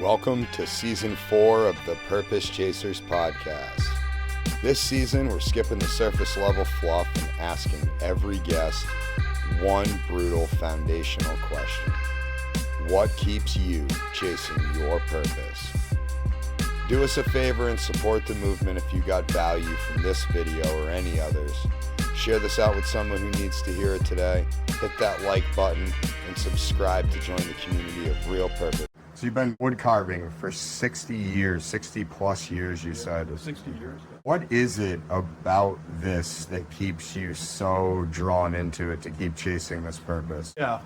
Welcome to Season 4 of the Purpose Chasers podcast. This season, we're skipping the surface level fluff and asking every guest one brutal foundational question. What keeps you chasing your purpose? Do us a favor and support the movement if you got value from this video or any others. Share this out with someone who needs to hear it today. Hit that like button and subscribe to join the community of real purpose. So you've been wood carving for 60 years, 60 plus years, you said. 60 years. What is it about this that keeps you so drawn into it to keep chasing this purpose? Yeah.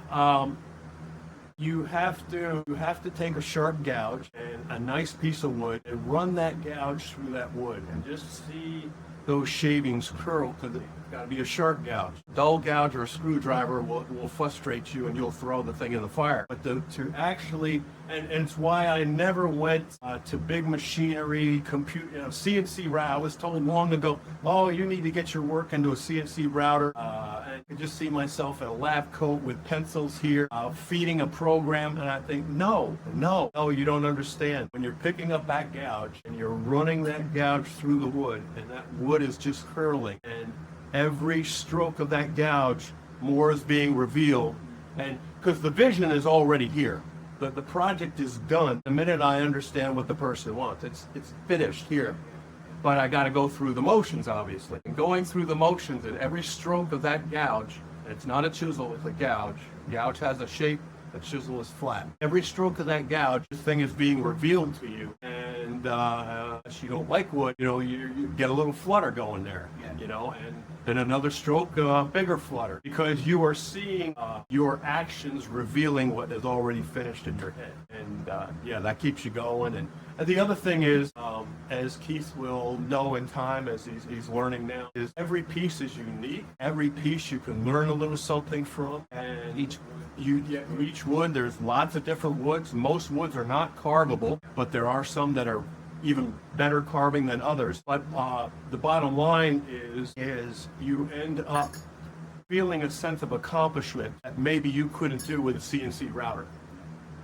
You have to take a sharp gouge and a nice piece of wood and run that gouge through that wood and just see those shavings curl, because it's got to be a sharp gouge. Dull gouge or a screwdriver will frustrate you and you'll throw the thing in the fire. But to actually, and it's why I never went to big machinery, CNC router. I was told long ago, oh, you need to get your work into a CNC router. And I could just see myself in a lab coat with pencils here, feeding a program. And I think, no, you don't understand. When you're picking up that gouge and you're running that gouge through the wood, and that wood is just curling, and every stroke of that gouge, more is being revealed. And because the vision is already here. The project is done the minute I understand what the person wants. It's finished here. But I got to go through the motions, obviously. And going through the motions at every stroke of that gouge, and it's not a chisel, it's a gouge. Gouge has a shape, the chisel is flat. Every stroke of that gouge, this thing is being revealed to you. And if you don't like wood, you get a little flutter going there, and then another stroke, bigger flutter, because you are seeing your actions revealing what is already finished in your head. And that keeps you going. And the other thing is, as Keith will know in time, as he's learning now, is every piece is unique. Every piece you can learn a little something from. And each wood, there's lots of different woods. Most woods are not carvable, but there are some that are even better carving than others. But the bottom line is you end up feeling a sense of accomplishment that maybe you couldn't do with a CNC router,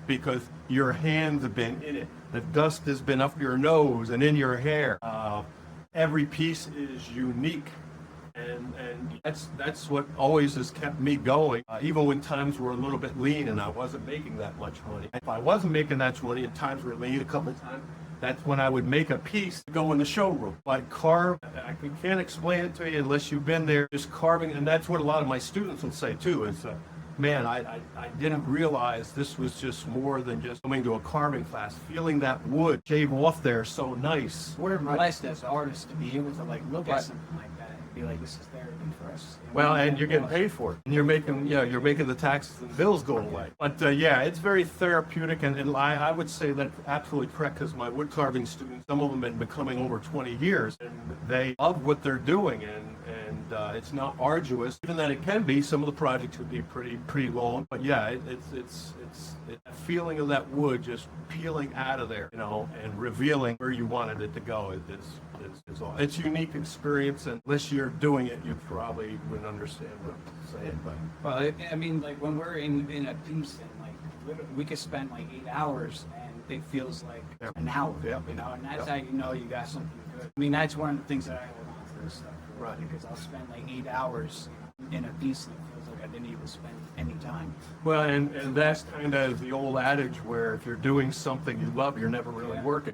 because your hands have been in it. The dust has been up your nose and in your hair. Every piece is unique. And that's what always has kept me going, even when times were a little bit lean and I wasn't making that much money. If I wasn't making that much money and times were lean a couple of times, that's when I would make a piece to go in the showroom. But carve, I can't explain it to you unless you've been there, just carving. And that's what a lot of my students will say too, is man, I didn't realize this was just more than just coming to a carving class, feeling that wood shave off there so nice. We're blessed as artists to be able to look at something like that and be like, this is therapy for us. Well, and you're getting paid for it. And you're making the taxes and bills go away. But it's very therapeutic, and I would say that's absolutely correct, because my wood carving students, some of them have been coming over 20 years, and they love what they're doing, and it's not arduous. Even that it can be, some of the projects would be pretty long, but it's a feeling of that wood just peeling out of there, and revealing where you wanted it to go. It's a unique experience, and unless you're doing it, you probably wouldn't understand what I'm saying. But well, I mean, when we're in a piece, and we could spend 8 hours, and it feels like an hour, and that's how you got something good. I mean, that's one of the things that I hold on for this stuff, right? Because I'll spend 8 hours in a piece, and it feels like I didn't even spend any time. Well, and that's kind of the old adage where if you're doing something you love, you're never really working.